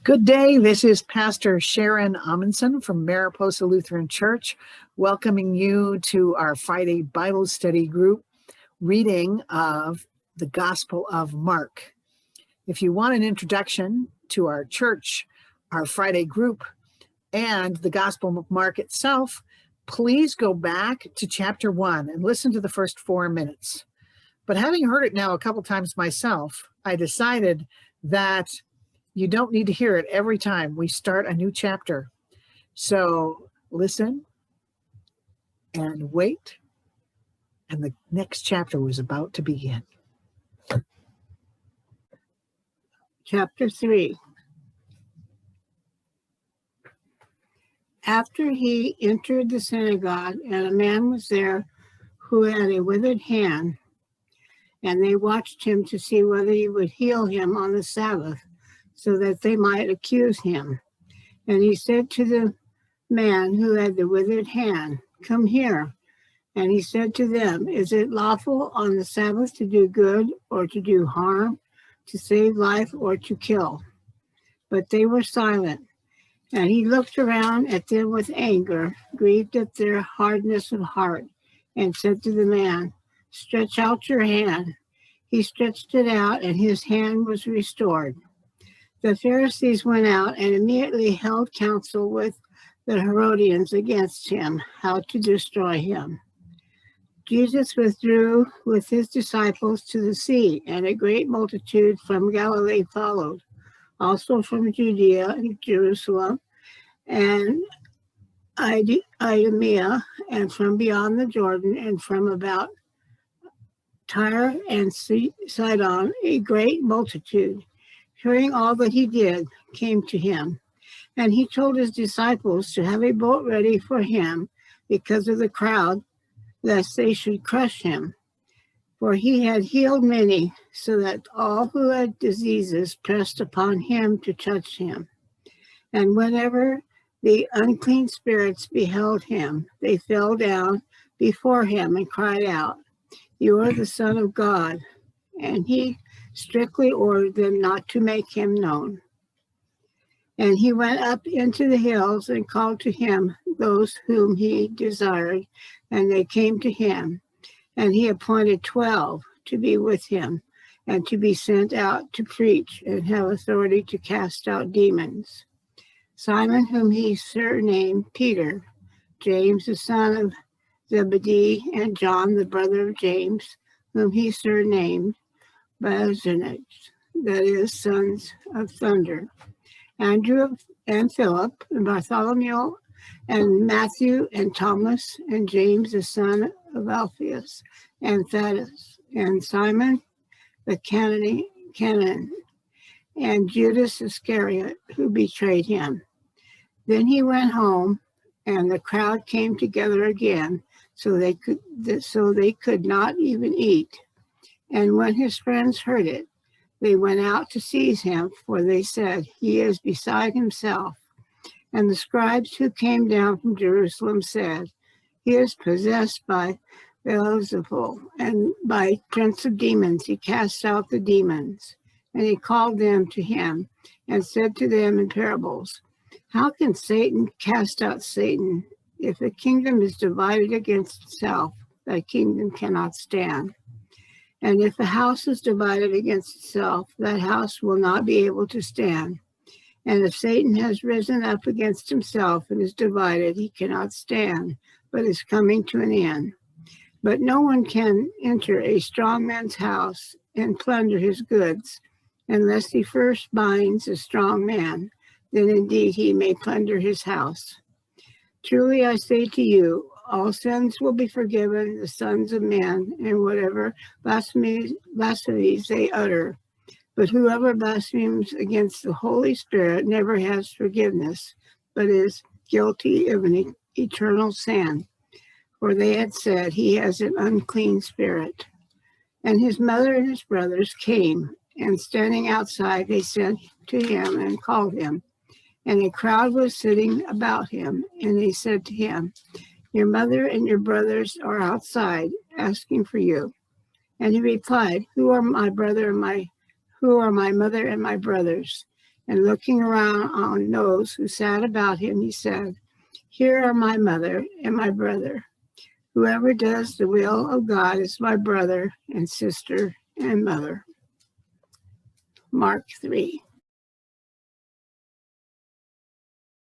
Good day. This is Pastor Sharon Amundson from Mariposa Lutheran Church, welcoming you to our Friday Bible study group reading of the Gospel of Mark. If you want an introduction to our church, our Friday group, and the Gospel of Mark itself, please go back to chapter 1 and listen to the first 4 minutes. But having heard it now a couple times myself, I decided that you don't need to hear it every time we start a new chapter. So listen and wait, and the next chapter was about to begin. Chapter 3. After he entered the synagogue, and a man was there who had a withered hand, and they watched him to see whether he would heal him on the Sabbath, so that they might accuse him. And he said to the man who had the withered hand, "Come here." And he said to them, "Is it lawful on the Sabbath to do good or to do harm, to save life or to kill?" But they were silent. And he looked around at them with anger, grieved at their hardness of heart, and said to the man, "Stretch out your hand." He stretched it out, and his hand was restored. The Pharisees went out and immediately held counsel with the Herodians against him, how to destroy him. Jesus withdrew with his disciples to the sea, and a great multitude from Galilee followed, also from Judea and Jerusalem and Idumea, and from beyond the Jordan, and from about Tyre and Sidon, a great multitude, hearing all that he did, came to him. And he told his disciples to have a boat ready for him because of the crowd, lest they should crush him. For he had healed many, so that all who had diseases pressed upon him to touch him. And whenever the unclean spirits beheld him, they fell down before him and cried out, "You are the Son of God." And he strictly ordered them not to make him known. And he went up into the hills and called to him those whom he desired, and they came to him. And he appointed 12 to be with him, and to be sent out to preach and have authority to cast out demons: Simon, whom he surnamed Peter, James the son of Zebedee, and John the brother of James, whom he surnamed Boanerges, that is, sons of thunder, Andrew and Philip, and Bartholomew, and Matthew, and Thomas, and James the son of Alphaeus, and Thaddeus, and Simon the Canaan, and Judas Iscariot, who betrayed him. Then he went home, and the crowd came together again, so they could not even eat. And when his friends heard it, they went out to seize him, for they said, "He is beside himself." And the scribes who came down from Jerusalem said, "He is possessed by Beelzebul, and by prince of demons he casts out the demons." And he called them to him and said to them in parables, "How can Satan cast out Satan? If a kingdom is divided against itself, that kingdom cannot stand. And if a house is divided against itself, that house will not be able to stand. And if Satan has risen up against himself and is divided, he cannot stand, but is coming to an end. But no one can enter a strong man's house and plunder his goods, unless he first binds a strong man. Then indeed he may plunder his house. Truly I say to you, all sins will be forgiven the sons of men, and whatever blasphemies they utter. But whoever blasphemes against the Holy Spirit never has forgiveness, but is guilty of an eternal sin. For they had said, "He has an unclean spirit." And his mother and his brothers came, and standing outside, they sent to him and called him. And a crowd was sitting about him, and they said to him, "Your mother and your brothers are outside, asking for you." And he replied, Who are my mother and my brothers?" And looking around on those who sat about him, he said, "Here are my mother and my brother. Whoever does the will of God is my brother and sister and mother." Mark 3.